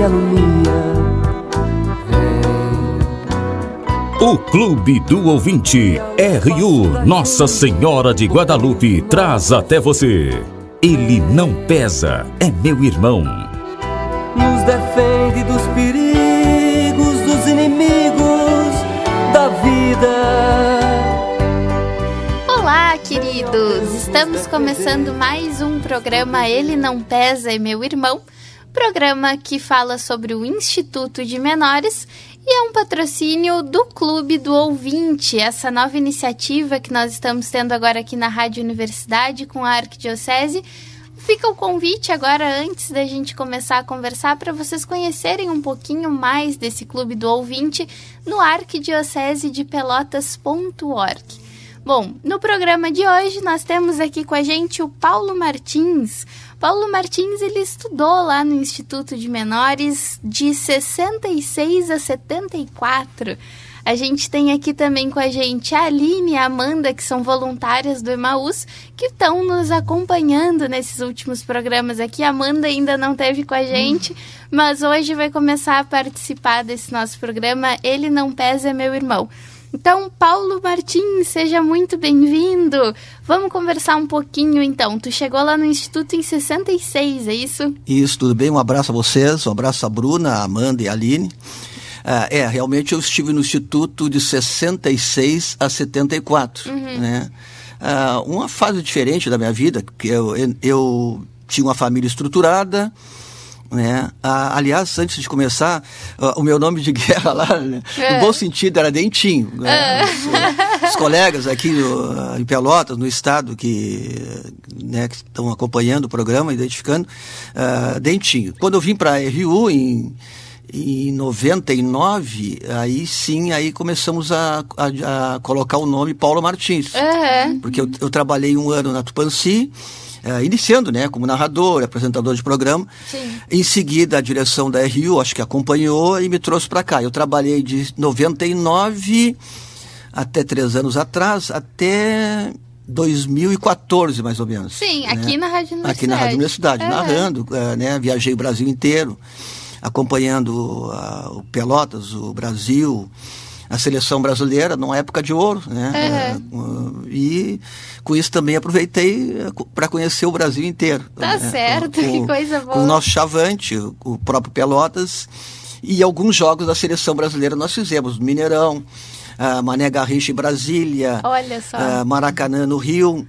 alunia. O Clube do Ouvinte RU Nossa Senhora de Guadalupe traz até você. Ele não pesa, é meu irmão. Nos defende dos perigos, dos inimigos da vida. Olá, queridos! Estamos começando mais um programa Ele Não Pesa, é Meu Irmão. Programa que fala sobre o Instituto de Menores e é um patrocínio do Clube do Ouvinte, essa nova iniciativa que nós estamos tendo agora aqui na Rádio Universidade com a Arquidiocese. Fica o convite agora, antes da gente começar a conversar, para vocês conhecerem um pouquinho mais desse Clube do Ouvinte no arquidiocesedepelotas.org. Bom, no programa de hoje nós temos aqui com a gente o Paulo Martins. Paulo Martins, ele estudou lá no Instituto de Menores de 66 a 74. A gente tem aqui também com a gente a Aline e a Amanda, que são voluntárias do Emaús, que estão nos acompanhando nesses últimos programas aqui. A Amanda ainda não esteve com a gente, mas hoje vai começar a participar desse nosso programa Ele Não Pesa, é Meu Irmão. Então, Paulo Martins, seja muito bem-vindo. Vamos conversar um pouquinho, então. Tu chegou lá no Instituto em 66, é isso? Isso, tudo bem. Um abraço a vocês, um abraço a Bruna, a Amanda e a Aline. Realmente eu estive no Instituto de 66 a 74, né? Uma fase diferente da minha vida, porque eu tinha uma família estruturada, né? Aliás, antes de começar, o meu nome de guerra lá, né? No bom sentido, era Dentinho. Né? Os colegas aqui em Pelotas, no estado, que estão acompanhando o programa, identificando, Dentinho. Quando eu vim para a RU em 99, aí começamos a colocar o nome Paulo Martins. Porque eu trabalhei um ano na Tupanci, iniciando, né, como narrador, apresentador de programa. Sim. Em seguida, a direção da RU, acho que acompanhou e me trouxe para cá. Eu trabalhei de 99 até 3 anos atrás, até 2014, mais ou menos. Sim, aqui na Rádio Universidade. Aqui na Rádio Universidade, narrando, viajei o Brasil inteiro, acompanhando o Pelotas, o Brasil, a seleção brasileira, numa época de ouro, né? E com isso também aproveitei para conhecer o Brasil inteiro. Tá certo, que coisa boa. Com o nosso chavante, o próprio Pelotas, e alguns jogos da seleção brasileira nós fizemos, Mineirão, Mané Garrincha em Brasília, olha só. Maracanã no Rio,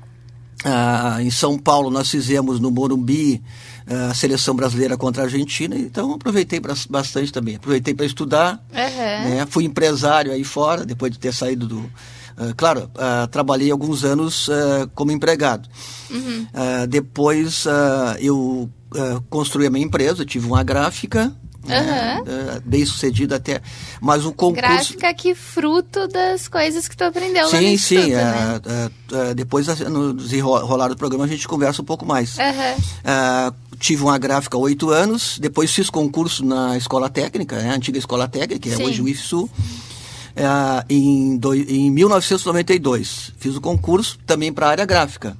em São Paulo nós fizemos no Morumbi, a seleção brasileira contra a Argentina, então aproveitei bastante também. Aproveitei para estudar, né? Fui empresário aí fora, depois de ter saído do... trabalhei alguns anos como empregado. Depois eu construí a minha empresa, tive uma gráfica, bem sucedida até, mas o concurso... Gráfica que fruto das coisas que tu aprendeu lá no Instituto, né? Depois no desenrolar do programa a gente conversa um pouco mais. Tive uma gráfica há 8 anos, depois fiz concurso na Escola Técnica, a antiga Escola Técnica, que é hoje o IFSU, em 1992. Fiz o concurso também para a área gráfica,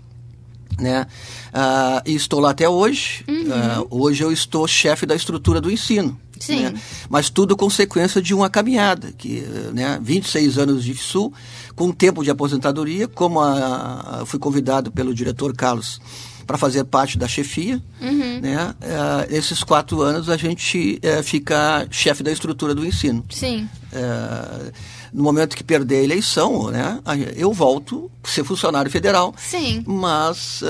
né? E estou lá até hoje. Hoje eu estou chefe da estrutura do ensino. Sim. Né? Mas tudo consequência de uma caminhada, 26 anos de IFSU, com tempo de aposentadoria, como fui convidado pelo diretor Carlos para fazer parte da chefia, né? Esses 4 anos a gente fica chefe da estrutura do ensino. Sim. No momento que perder a eleição, né, eu volto a ser funcionário federal. Sim. Mas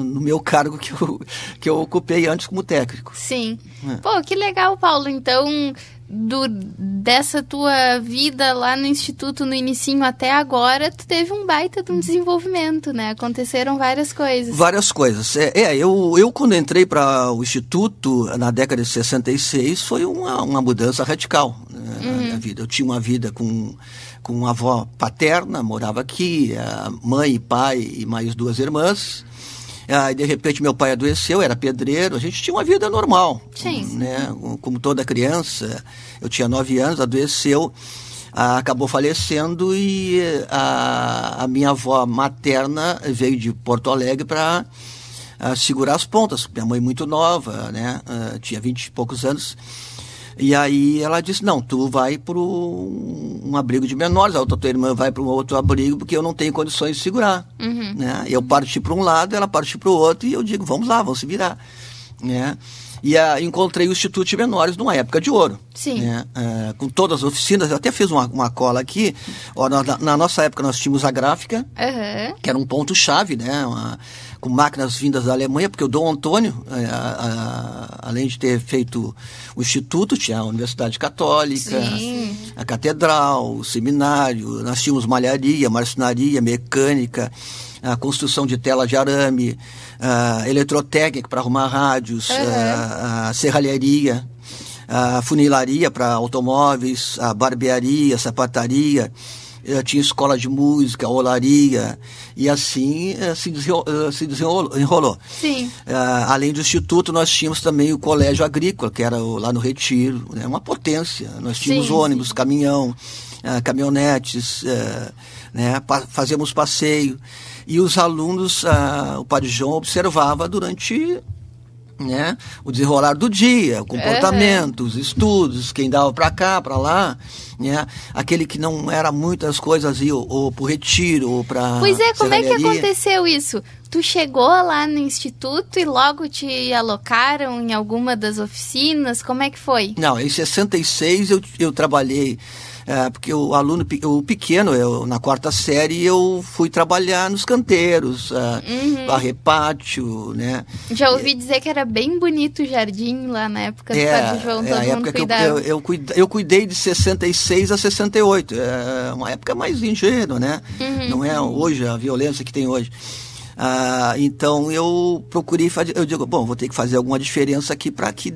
no meu cargo que eu ocupei antes como técnico. Sim. Pô, que legal, Paulo. Então, dessa tua vida lá no Instituto, no inicinho até agora, tu teve um baita de um desenvolvimento, né? Aconteceram várias coisas. Várias coisas. Eu quando entrei para o Instituto, na década de 66, foi uma mudança radical, né, na minha vida. Eu tinha uma vida com uma avó paterna, morava aqui, mãe e pai e mais 2 irmãs. E de repente meu pai adoeceu, era pedreiro, a gente tinha uma vida normal. Sim. Né? Como toda criança, eu tinha 9 anos, adoeceu, acabou falecendo e a minha avó materna veio de Porto Alegre para segurar as pontas. Minha mãe muito nova, né? Tinha 20 e poucos anos. E aí ela disse, não, tu vai para um abrigo de menores, a outra tua irmã vai para um outro abrigo, porque eu não tenho condições de segurar. Né? Eu parti para um lado, ela partiu para o outro, e eu digo, vamos lá, vamos se virar. Né? E encontrei o Instituto de Menores numa época de ouro. Sim. Né? Com todas as oficinas, eu até fiz uma cola aqui. Ó, na nossa época nós tínhamos a gráfica, que era um ponto-chave, né? Com máquinas vindas da Alemanha, porque o Dom Antônio, além de ter feito o Instituto, tinha a Universidade Católica, Sim. a Catedral, o Seminário, nós tínhamos malharia, marcenaria, mecânica, a construção de tela de arame, eletrotécnica para arrumar rádios, a serralharia, a funilaria para automóveis, a barbearia, a sapataria, tinha escola de música, olaria, e assim se desenrolou. Sim. Além do Instituto, nós tínhamos também o Colégio Agrícola, que era lá no Retiro, né? Uma potência. Nós tínhamos ônibus, caminhão, caminhonetes, né? Fazíamos passeio. E os alunos, o Padre João observava durante, né, o desenrolar do dia, o comportamento, os estudos, quem dava para cá, para lá, né? Aquele que não era muitas coisas ia ou para o Retiro ou para Pois é, como é que aconteceu isso? Tu chegou lá no instituto e logo te alocaram em alguma das oficinas? Como é que foi? Não, em 66 eu trabalhei, porque o pequeno, na quarta série, eu fui trabalhar nos canteiros, varrer pátio, né? Já ouvi dizer que era bem bonito o jardim lá na época do Padre João, todo mundo cuidava. Eu cuidei de 66 a 68, uma época mais ingênua, né? Não é hoje a violência que tem hoje. Então eu procurei fazer, eu digo, bom, vou ter que fazer alguma diferença aqui para que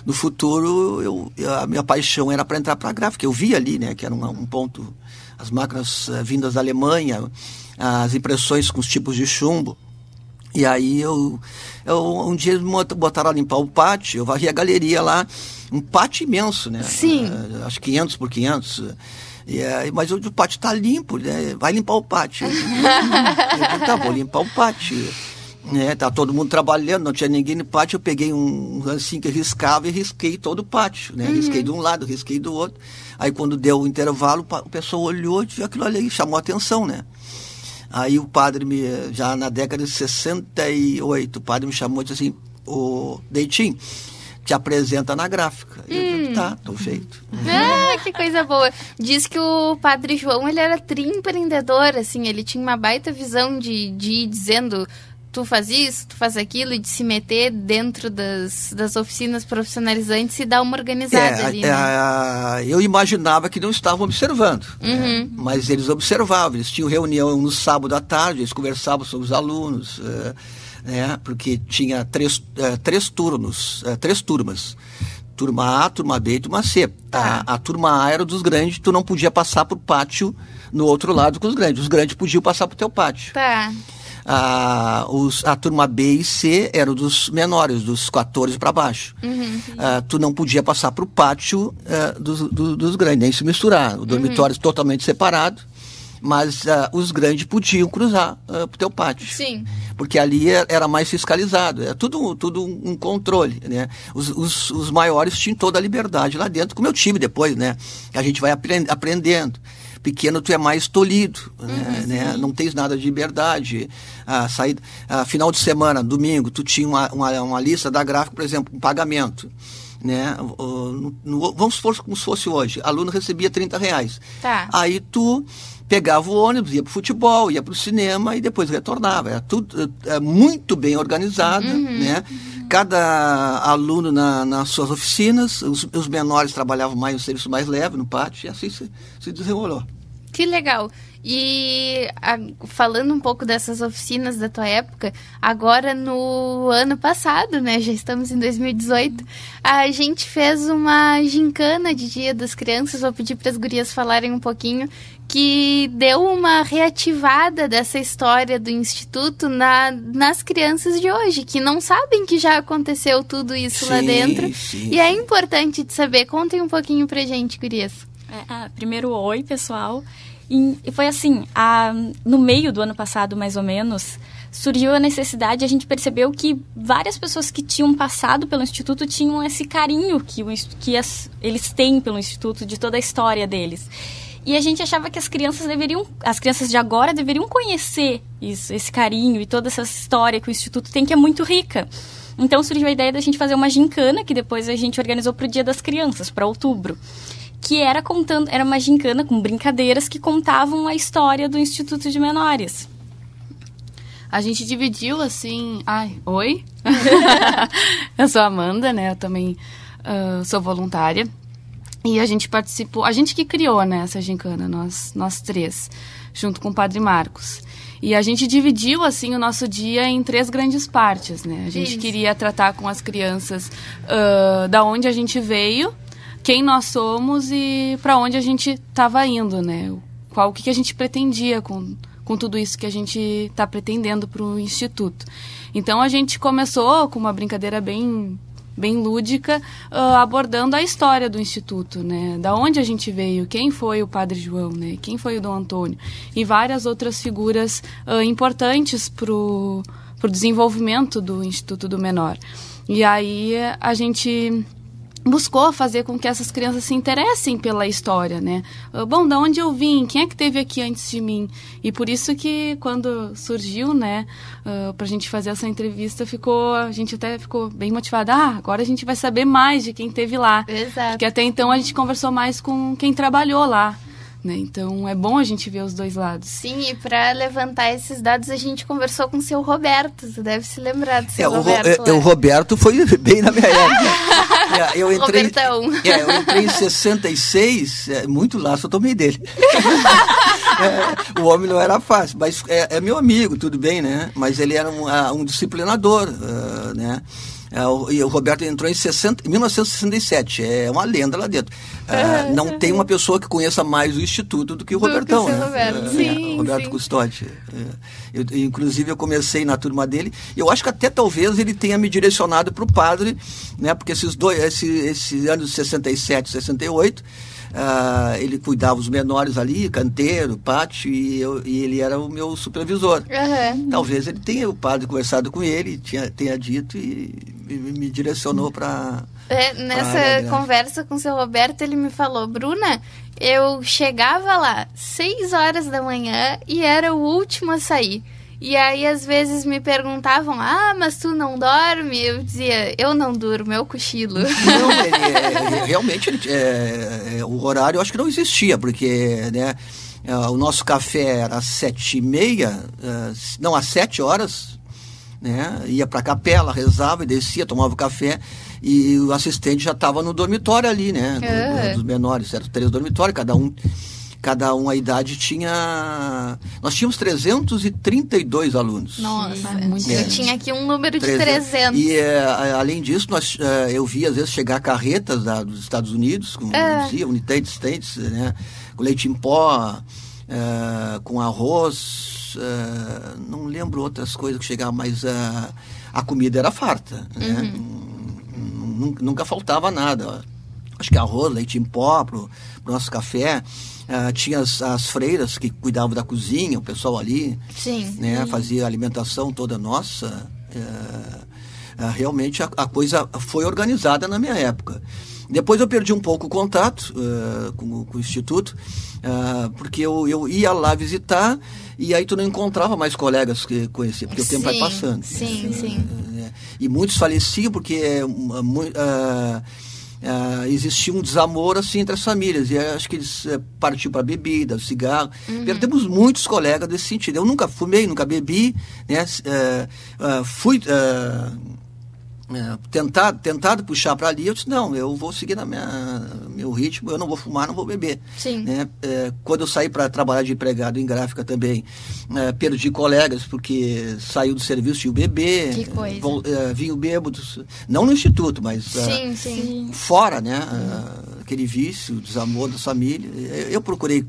no futuro a minha paixão era para entrar para a gráfica. Eu vi ali, né, que era um ponto, as máquinas vindas da Alemanha, as impressões com os tipos de chumbo. E aí um dia eles me botaram a limpar o pátio, eu varri a galeria lá, um pátio imenso, né? Sim. Acho 500 por 500. Mas o pátio está limpo, né? Vai limpar o pátio. Eu digo, tá, vou limpar o pátio. Né? Tá todo mundo trabalhando, não tinha ninguém no pátio. Eu peguei um assim que riscava e risquei todo o pátio. Né? Risquei de um lado, risquei do outro. Aí quando deu o intervalo, o pessoal olhou e viu aquilo ali, chamou a atenção, né? Aí o padre, já na década de 68, o padre me chamou e disse assim, ô Deitinho, te apresenta na gráfica. E eu digo, tá, tô feito. Que coisa boa. Diz que o Padre João, ele era empreendedor, assim, ele tinha uma baita visão de ir dizendo, tu faz isso, tu faz aquilo, e de se meter dentro das oficinas profissionalizantes e dar uma organizada ali, né? Eu imaginava que não estavam observando, né? Mas eles observavam, eles tinham reunião no sábado à tarde, eles conversavam sobre os alunos, porque tinha três turmas. Turma A, turma B e turma C. A turma A era dos grandes, tu não podia passar por pátio no outro lado com os grandes. Os grandes podiam passar pro teu pátio. Tá. A turma B e C eram dos menores, dos 14 para baixo. Tu não podia passar pro pátio dos grandes, nem se misturar. O dormitório totalmente separado. Mas os grandes podiam cruzar para o teu pátio. Sim. Porque ali era mais fiscalizado, é tudo um controle, né? Os maiores tinham toda a liberdade lá dentro, como eu tive depois, né? A gente vai aprendendo. Pequeno tu é mais tolhido, né? Não tens nada de liberdade. Final de semana, domingo, tu tinha uma lista da gráfica, por exemplo, um pagamento. Né? Vamos supor como se fosse hoje, aluno recebia R$30. Tá. Aí tu pegava o ônibus, ia para o futebol, ia para o cinema e depois retornava. Era tudo muito bem organizado, né? Cada aluno nas suas oficinas, os menores trabalhavam mais no serviço mais leve, no pátio, e assim se desenrolou. Que legal. E falando um pouco dessas oficinas da tua época, agora no ano passado, né, já estamos em 2018, a gente fez uma gincana de Dia das Crianças. Vou pedir para as gurias falarem um pouquinho, que deu uma reativada dessa história do Instituto nas crianças de hoje, que não sabem que já aconteceu tudo isso lá dentro. E é importante de saber. Contem um pouquinho pra gente, gurias. Primeiro, oi, pessoal. E foi assim, no meio do ano passado, mais ou menos, surgiu a necessidade, a gente percebeu que várias pessoas que tinham passado pelo Instituto tinham esse carinho que eles têm pelo Instituto, de toda a história deles. E a gente achava que as crianças de agora deveriam conhecer isso, esse carinho e toda essa história que o Instituto tem, que é muito rica. Então surgiu a ideia da gente fazer uma gincana, que depois a gente organizou para o Dia das Crianças, para outubro. Que era uma gincana com brincadeiras que contavam a história do Instituto de Menores. A gente dividiu assim... Oi? Eu sou a Amanda, né? Eu também sou voluntária. E a gente participou... A gente que criou, né, essa gincana, nós três, junto com o Padre Marcos. E a gente dividiu, assim, o nosso dia em 3 grandes partes, né? A gente queria tratar com as crianças da onde a gente veio, quem nós somos e para onde a gente estava indo, né? O que a gente pretendia com tudo isso que a gente está pretendendo para o Instituto. Então, a gente começou com uma brincadeira bem lúdica, abordando a história do Instituto, né? Da onde a gente veio, quem foi o Padre João, né? Quem foi o Dom Antônio, e várias outras figuras importantes para o desenvolvimento do Instituto do Menor. E aí a gente buscou fazer com que essas crianças se interessem pela história, né? Bom, da onde eu vim? Quem é que esteve aqui antes de mim? E por isso que quando surgiu, né, pra gente fazer essa entrevista, a gente até ficou bem motivada. Agora a gente vai saber mais de quem esteve lá. Exato. Porque até então a gente conversou mais com quem trabalhou lá, né? Então é bom a gente ver os dois lados. Sim, e para levantar esses dados a gente conversou com o seu Roberto. Você deve se lembrar do seu Roberto. O Roberto foi bem na minha época. Eu entrei em 66, muito laço eu tomei dele. O homem não era fácil, mas é meu amigo, tudo bem, né? Mas ele era um disciplinador, né? E o Roberto entrou em 1967, é uma lenda lá dentro. Não tem uma pessoa que conheça mais o Instituto do que o Robertão. Que o Roberto. Sim, Roberto Custódio. Inclusive eu comecei na turma dele, eu acho que até talvez ele tenha me direcionado para o padre, né? Porque esses anos de 67, 68, ele cuidava os menores ali, canteiro, pátio, e ele era o meu supervisor. Talvez ele tenha, o padre, conversado com ele, tenha dito e me direcionou para... Nessa conversa com o seu Roberto, ele me falou: Bruna, eu chegava lá 6 horas da manhã e era o último a sair. E aí, às vezes, me perguntavam: mas tu não dorme? Eu dizia: eu não durmo, eu cochilo. Não, realmente, o horário eu acho que não existia, porque, né, o nosso café era às 7h30, às 7 horas, né, ia para a capela, rezava e descia, tomava o café, e o assistente já estava no dormitório ali, né, dos menores, eram 3 dormitórios, cada um a idade tinha... Nós tínhamos 332 alunos. Nossa, eu tinha aqui um número de 300. E além disso, eu vi às vezes chegar carretas dos Estados Unidos, com Unitentes, né, com leite em pó, com arroz, não lembro outras coisas que chegavam, mas a comida era farta, né? Nunca faltava nada. Acho que arroz, leite em pó pro nosso café. Tinha as freiras que cuidavam da cozinha, o pessoal ali, né, fazia a alimentação toda nossa. Realmente a coisa foi organizada na minha época. Depois eu perdi um pouco o contato com o Instituto, porque eu ia lá visitar e aí tu não encontrava mais colegas que conhecia, porque o tempo vai passando. E muitos faleciam porque existia um desamor assim entre as famílias, e acho que eles partiam para bebida, cigarro. Perdemos muitos colegas desse sentido. Eu nunca fumei, nunca bebi, né? Fui tentado puxar para ali. Eu disse: não, eu vou seguir meu ritmo, eu não vou fumar, não vou beber, né? Quando eu saí para trabalhar de empregado em gráfica também, perdi colegas porque saiu do serviço, tinha o bebê, vinham bêbados, não no Instituto, mas fora, né? Aquele vício, o desamor da família. Eu procurei,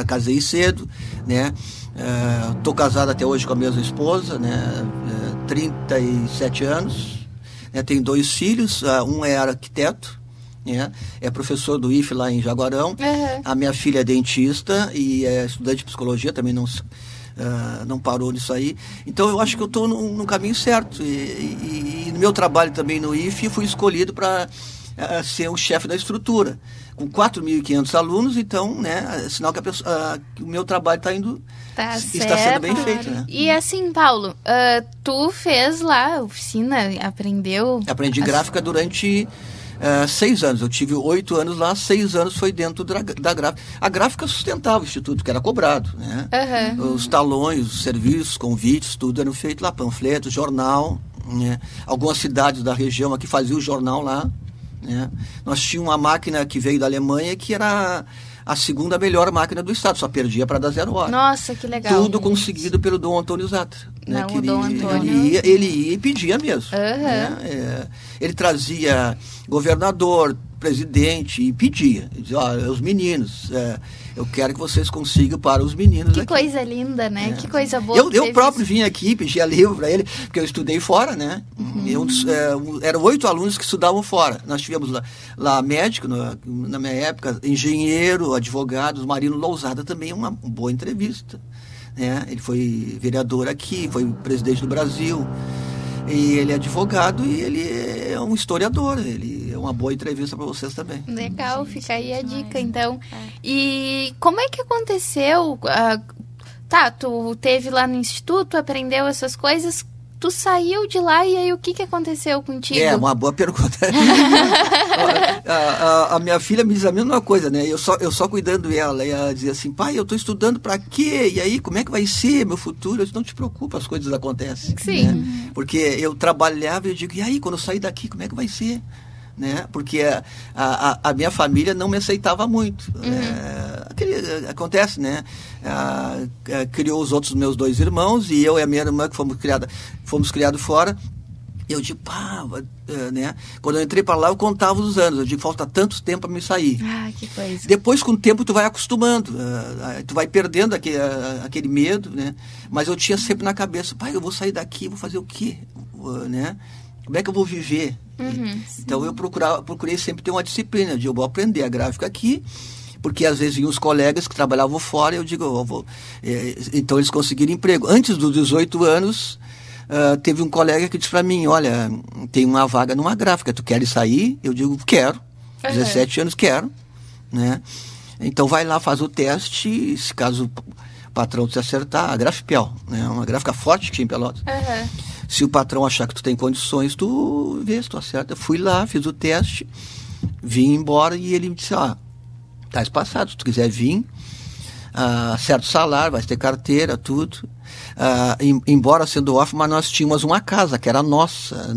casei cedo, né? Estou casado até hoje com a mesma esposa, né? 37 anos. Tenho 2 filhos, um é arquiteto, é professor do IFE lá em Jaguarão. A minha filha é dentista e é estudante de psicologia, também não parou nisso aí. Então eu acho que eu estou no caminho certo. E no meu trabalho também no IFE, fui escolhido para ser o chefe da estrutura. Com 4.500 alunos, então, né, é sinal que o meu trabalho está sendo bem feito. Né? E assim, Paulo, tu fez lá a oficina, aprendeu? Aprendi gráfica durante 6 anos. Eu tive 8 anos lá, 6 anos foi dentro da gráfica. A gráfica sustentava o instituto, que era cobrado. Né? Os talões, os serviços, convites, tudo eram feitos lá, panfletos, jornal. Né? Algumas cidades da região aqui faziam o jornal lá. Né? Nós tínhamos uma máquina que veio da Alemanha que era a segunda melhor máquina do estado, só perdia para dar 0 hora. Nossa, que legal. Tudo conseguido pelo Dom Antônio Zatra. Né? Não, Que o Dom Antônio... ele ia e pedia mesmo. Né? Ele trazia governador, presidente e pedia. Ele dizia, os meninos, eu quero que vocês consigam para os meninos Que aqui. coisa linda, né? Que coisa boa. Eu próprio vim aqui, pedia livro para ele, porque eu estudei fora, né? Eram 8 alunos que estudavam fora. Nós tivemos lá médico, na minha época, engenheiro, advogado, Marino Lousada também, uma boa entrevista. Né? Ele foi vereador aqui, foi presidente do Brasil, e ele é advogado e ele é um historiador. Ele é uma boa entrevista para vocês também. Legal, fica aí a dica, então. E como é que aconteceu? Tu teve lá no instituto, aprendeu essas coisas, tu saiu de lá e aí o que aconteceu contigo? É, uma boa pergunta. a minha filha me diz a mesma coisa, né? Eu só cuidando dela. E ela dizia assim, pai, eu estou estudando para quê? E aí, como é que vai ser meu futuro? Eu disse, não te preocupa, as coisas acontecem. Sim. Né? Porque eu trabalhava e eu digo, e aí, quando eu sair daqui, como é que vai ser? Né? Porque a minha família não me aceitava muito. Acontece, né? Criou os outros meus 2 irmãos e eu e a minha irmã que fomos criados fora. Eu digo, né? Quando eu entrei para lá, eu contava os anos. Eu digo, falta tanto tempo para me sair. Que coisa. Depois, com o tempo, tu vai acostumando. Tu vai perdendo aquele medo, né? Mas eu tinha sempre na cabeça, pai, eu vou sair daqui, vou fazer o quê? Né? Como é que eu vou viver? Então eu procurei sempre ter uma disciplina de eu vou aprender a gráfica aqui, porque às vezes vinham os colegas que trabalhavam fora e eu digo, então eles conseguiram emprego. Antes dos 18 anos, teve um colega que disse para mim, olha, tem uma vaga numa gráfica, tu queres sair? Eu digo, quero. 17 anos, quero. Né? Então vai lá, faz o teste, se caso o patrão te acertar, a Grafipel, né? Uma gráfica forte que tinha em Pelotas. Se o patrão achar que tu tem condições, tu vê se tu acerta. Eu fui lá, fiz o teste, vim embora e ele me disse, tá espaçado, se tu quiser vir, certo salário, vai ter carteira, tudo. Embora sendo órfão, mas nós tínhamos uma casa, que era nossa,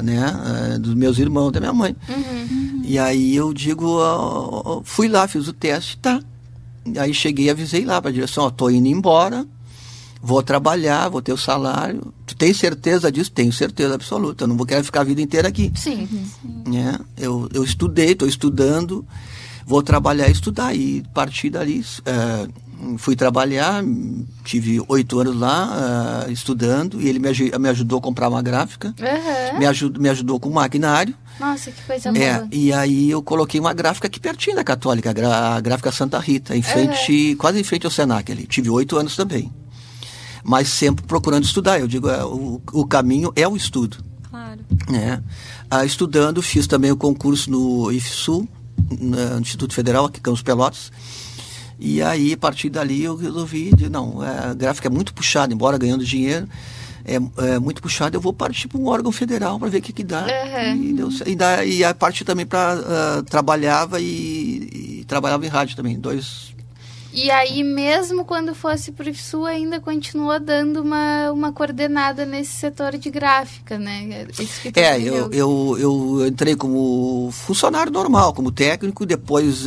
né, dos meus irmãos, da minha mãe. E aí eu digo, fui lá, fiz o teste, tá. Aí cheguei e avisei lá para a direção, tô indo embora, vou trabalhar, vou ter o salário. Tu tem certeza disso? Tenho certeza absoluta. Eu não vou querer ficar a vida inteira aqui. Sim. Né? Eu estudei, estou estudando, vou trabalhar e estudar. E a partir dali, fui trabalhar, tive 8 anos lá estudando, e ele me ajudou a comprar uma gráfica, me ajudou com maquinário. Nossa, que coisa boa. E aí eu coloquei uma gráfica aqui pertinho da Católica, a gráfica Santa Rita, quase em frente ao Senac ali. Tive 8 anos também. Mas sempre procurando estudar. Eu digo, o caminho é o estudo. Claro. Né? Estudando, fiz também o concurso no IFSU, no Instituto Federal, aqui em Campos Pelotas. E aí, a partir dali, eu resolvi, a gráfica é muito puxada, embora ganhando dinheiro, é muito puxada, eu vou partir para um órgão federal para ver o que dá. E a partir também para trabalhava e trabalhava em rádio também, 2. E aí, mesmo quando fosse pro IFSU, ainda continua dando uma coordenada nesse setor de gráfica, né? Eu entrei como funcionário normal, como técnico, depois,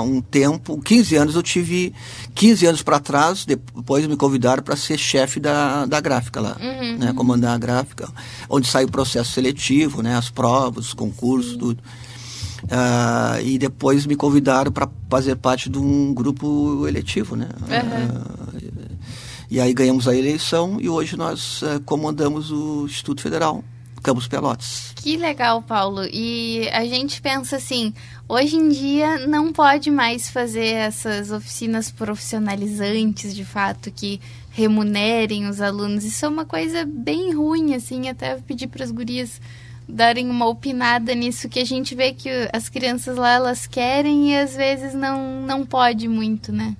um tempo, 15 anos, eu tive 15 anos para trás, depois me convidaram para ser chefe da gráfica lá, né? Comandar a gráfica, onde sai o processo seletivo, né? As provas, os concursos, tudo. E depois me convidaram para fazer parte de um grupo eletivo, né? E aí ganhamos a eleição e hoje nós comandamos o Instituto Federal, Campus Pelotas. Que legal, Paulo. E a gente pensa assim, hoje em dia não pode mais fazer essas oficinas profissionalizantes, de fato, que remunerem os alunos. Isso é uma coisa bem ruim, assim, até pedir para as gurias darem uma opinada nisso, que a gente vê que as crianças lá, elas querem e às vezes não pode muito, né?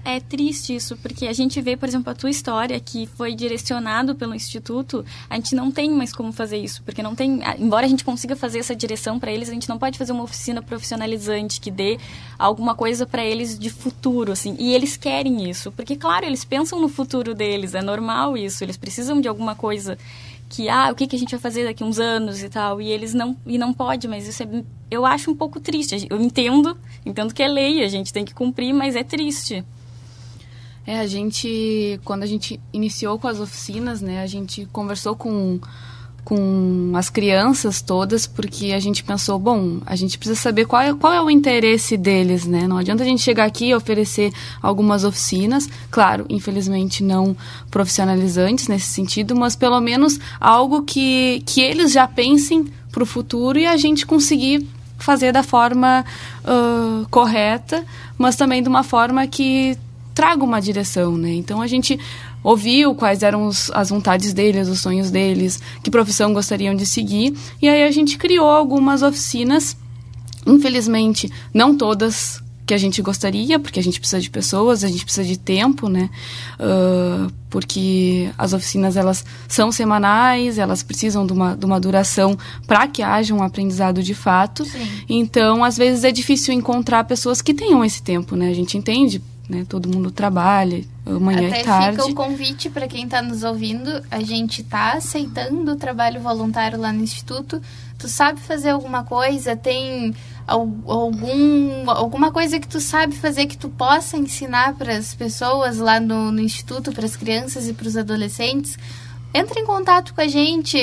É triste isso, porque a gente vê, por exemplo, a tua história, que foi direcionado pelo Instituto, a gente não tem mais como fazer isso, porque não tem, embora a gente consiga fazer essa direção para eles, a gente não pode fazer uma oficina profissionalizante que dê alguma coisa para eles de futuro, assim, e eles querem isso, porque, claro, eles pensam no futuro deles, é normal isso, eles precisam de alguma coisa que, o que a gente vai fazer daqui uns anos e tal, e eles não pode, mas isso eu acho um pouco triste. Eu entendo que é lei, a gente tem que cumprir, mas é triste. Quando a gente iniciou com as oficinas, né, a gente conversou com as crianças todas, porque a gente pensou, bom, a gente precisa saber qual é o interesse deles, né? Não adianta a gente chegar aqui e oferecer algumas oficinas, claro, infelizmente não profissionalizantes nesse sentido, mas pelo menos algo que eles já pensem para o futuro e a gente conseguir fazer da forma correta, mas também de uma forma que traga uma direção, né? Então a gente ouviu quais eram as vontades deles, os sonhos deles, que profissão gostariam de seguir, e aí a gente criou algumas oficinas, infelizmente não todas que a gente gostaria, porque a gente precisa de pessoas, a gente precisa de tempo, né? Porque as oficinas, elas são semanais, elas precisam de uma duração para que haja um aprendizado de fato. Sim. Então, às vezes é difícil encontrar pessoas que tenham esse tempo, né? A gente entende, né? Todo mundo trabalha manhã Até e tarde. fica o convite para quem está nos ouvindo. A gente está aceitando o trabalho voluntário lá no Instituto. Tu sabe fazer alguma coisa? Tem alguma coisa que tu sabe fazer que tu possa ensinar para as pessoas lá no Instituto, para as crianças e para os adolescentes? Entre em contato com a gente,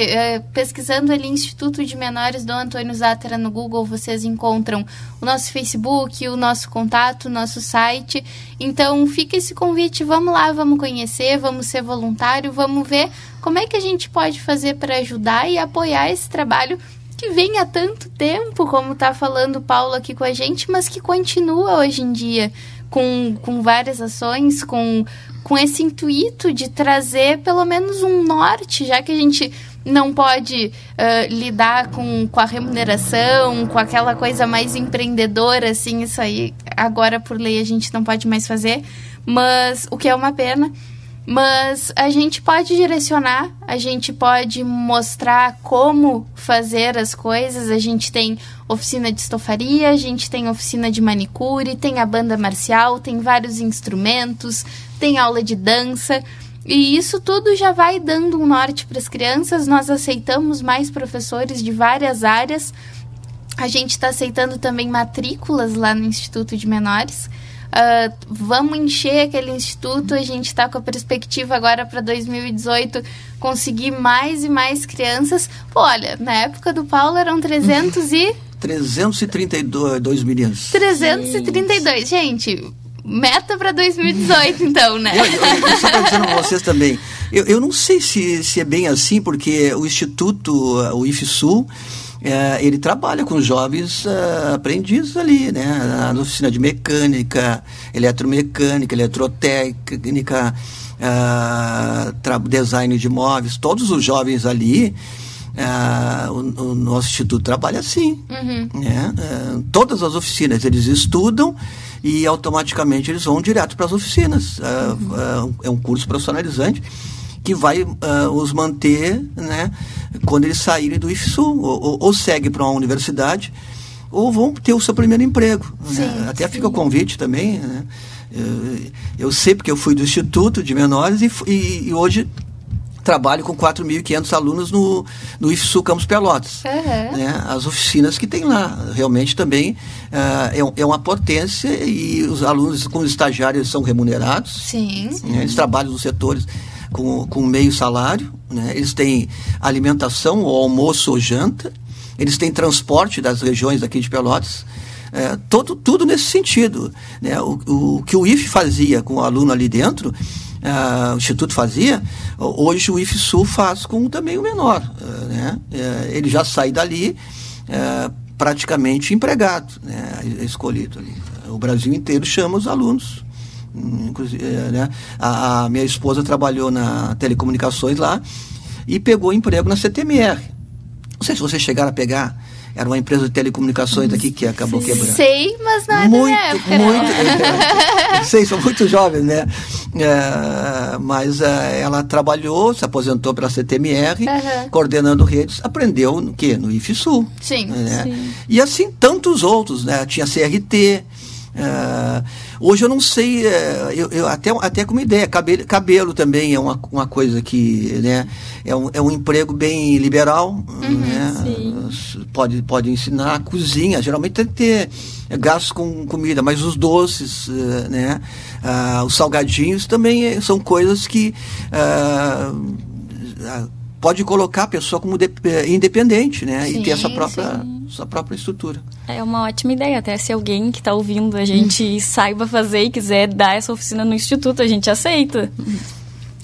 pesquisando ali Instituto de Menores Dom Antônio Zátera no Google, vocês encontram o nosso Facebook, o nosso contato, o nosso site. Então fica esse convite, vamos lá, vamos conhecer, vamos ser voluntário, vamos ver como é que a gente pode fazer para ajudar e apoiar esse trabalho que vem há tanto tempo, como está falando o Paulo aqui com a gente, mas que continua hoje em dia com várias ações, com esse intuito de trazer pelo menos um norte, já que a gente não pode lidar com a remuneração, com aquela coisa mais empreendedora, assim, isso aí agora por lei a gente não pode mais fazer, mas o que é uma pena. Mas a gente pode direcionar, a gente pode mostrar como fazer as coisas. A gente tem oficina de estofaria, a gente tem oficina de manicure, tem a banda marcial, tem vários instrumentos, tem aula de dança. E isso tudo já vai dando um norte para as crianças. Nós aceitamos mais professores de várias áreas. A gente está aceitando também matrículas lá no Instituto de Menores. Vamos encher aquele instituto. A gente está com a perspectiva agora para 2018 conseguir mais e mais crianças. Pô, olha, na época do Paulo eram 332 meninos. 332, gente. Meta para 2018, então, né? Eu só estou dizendo para vocês também. Eu não sei se é bem assim, porque o Instituto, o IFSU, ele trabalha com jovens aprendizes ali, né? Na oficina de mecânica, eletromecânica, eletrotécnica, design de móveis, todos os jovens ali, o nosso instituto trabalha assim. Uhum. Né? Todas as oficinas, eles estudam e automaticamente eles vão direto para as oficinas. É um curso profissionalizante que vai os manter, né, quando eles saírem do IFSU, ou segue para uma universidade, ou vão ter o seu primeiro emprego. Sim, né? Até fica o convite também. Né? Eu sei porque eu fui do Instituto de Menores e hoje trabalho com 4.500 alunos no IFSU Campus Pelotas. Uhum. Né? As oficinas que tem lá, realmente também é uma potência, e os alunos como estagiários são remunerados. Sim. Né? Eles trabalham nos setores com meio salário, né? Eles têm alimentação, ou almoço ou janta, eles têm transporte das regiões aqui de Pelotas, tudo nesse sentido. Né? O que o IF fazia com o aluno ali dentro, o Instituto fazia, hoje o IFSU faz com também o menor, né? Ele já sai dali praticamente empregado, né? Escolhido ali. O Brasil inteiro chama os alunos, inclusive, né? A minha esposa trabalhou na telecomunicações lá e pegou emprego na CTMR. Não sei se vocês chegaram a pegar. Era uma empresa de telecomunicações aqui que acabou quebrando. Sei, mas não é da minha época. Sei, são muito jovens, né? Mas ela trabalhou, se aposentou pela CTMR, coordenando redes, aprendeu no quê? No IFSU. Sim, né? sim. E assim, tantos outros, né? Tinha CRT. Hoje eu não sei, eu até com uma ideia, cabelo também é uma coisa que, né, é um emprego bem liberal, né? Pode ensinar a cozinha, geralmente tem que ter gastos com comida, mas os doces, né, os salgadinhos também são coisas que pode colocar a pessoa como independente, né? Sim, e ter sua própria estrutura. É uma ótima ideia, até se alguém que está ouvindo a gente saiba fazer e quiser dar essa oficina no Instituto, a gente aceita.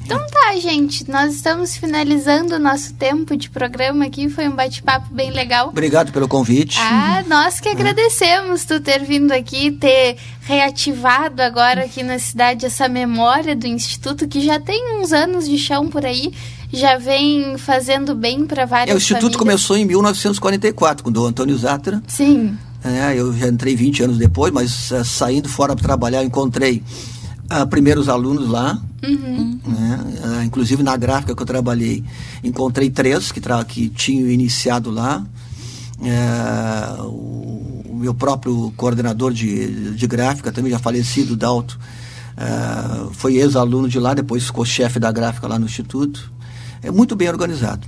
Então tá, gente, nós estamos finalizando o nosso tempo de programa aqui, foi um bate-papo bem legal. Obrigado pelo convite. Nós que agradecemos tu ter vindo aqui, ter reativado agora aqui na cidade essa memória do Instituto, que já tem uns anos de chão por aí, já vem fazendo bem para várias famílias. O Instituto começou em 1944, com o Dom Antônio Zátera. Sim. Eu já entrei 20 anos depois, mas saindo fora para trabalhar, encontrei primeiros alunos lá, né? Inclusive na gráfica que eu trabalhei, encontrei 3 que tinham iniciado lá. O meu próprio coordenador de gráfica, também já falecido, Dalto, foi ex-aluno de lá, depois ficou chefe da gráfica lá no Instituto. É muito bem organizado.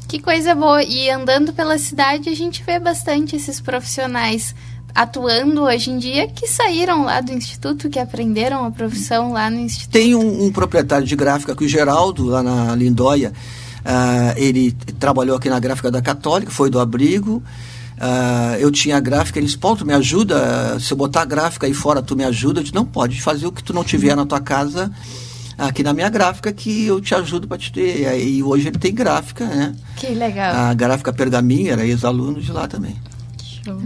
Que coisa boa. E andando pela cidade, a gente vê bastante esses profissionais atuando hoje em dia que saíram lá do Instituto, que aprenderam a profissão lá no Instituto. Tem um proprietário de gráfica, que o Geraldo, lá na Lindóia, ele trabalhou aqui na gráfica da Católica, foi do abrigo. Eu tinha a gráfica, ele disse: Paulo, tu me ajuda? Se eu botar a gráfica aí fora, tu me ajuda? Eu disse: não, pode fazer o que tu não tiver na tua casa, aqui na minha gráfica, que eu te ajudo para te ter. E hoje ele tem gráfica, né? Que legal. A gráfica Pergaminho, era ex-aluno de lá também. Show.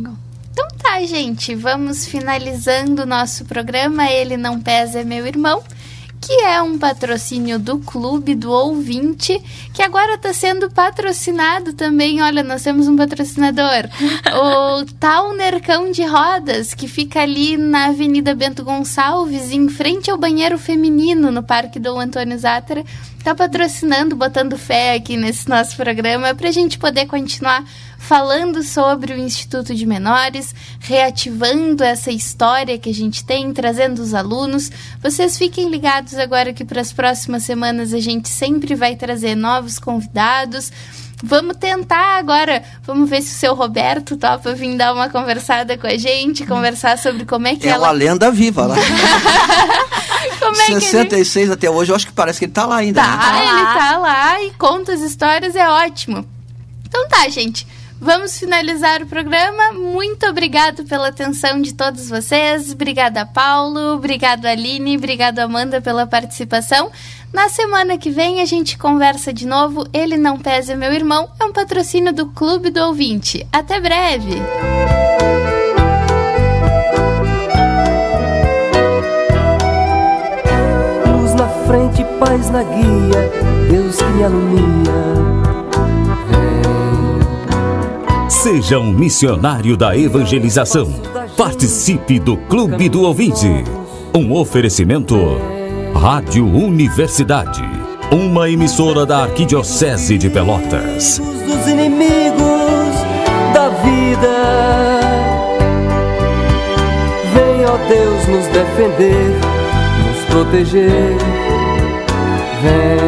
Então tá, gente, vamos finalizando o nosso programa Ele Não Pesa, é Meu Irmão, que é um patrocínio do Clube do Ouvinte, que agora está sendo patrocinado também. Olha, nós temos um patrocinador, o Tauner Cão de Rodas, que fica ali na Avenida Bento Gonçalves, em frente ao banheiro feminino, no Parque Dom Antônio Zátera. Está patrocinando, botando fé aqui nesse nosso programa, para a gente poder continuar falando sobre o Instituto de Menores, reativando essa história que a gente tem, trazendo os alunos. Vocês fiquem ligados agora que para as próximas semanas a gente sempre vai trazer novos convidados. Vamos tentar agora, vamos ver se o seu Roberto topa vir dar uma conversada com a gente, conversar sobre como é que ela... É uma lenda viva lá. Como é 66 ele... até hoje, eu acho que parece que ele tá lá ainda. Tá, né? Ele tá lá e conta as histórias, é ótimo. Então tá, gente. Vamos finalizar o programa. Muito obrigado pela atenção de todos vocês. Obrigada, Paulo. Obrigado, Aline. Obrigado, Amanda, pela participação. Na semana que vem a gente conversa de novo. Ele Não Pesa, Meu Irmão é um patrocínio do Clube do Ouvinte. Até breve! Luz na frente, paz na guia, Deus que me alumia. Seja um missionário da evangelização. Participe do Clube do Ouvinte. Um oferecimento: Rádio Universidade, uma emissora da Arquidiocese de Pelotas. Dos inimigos da vida, vem, ó Deus, nos defender, nos proteger. Vem.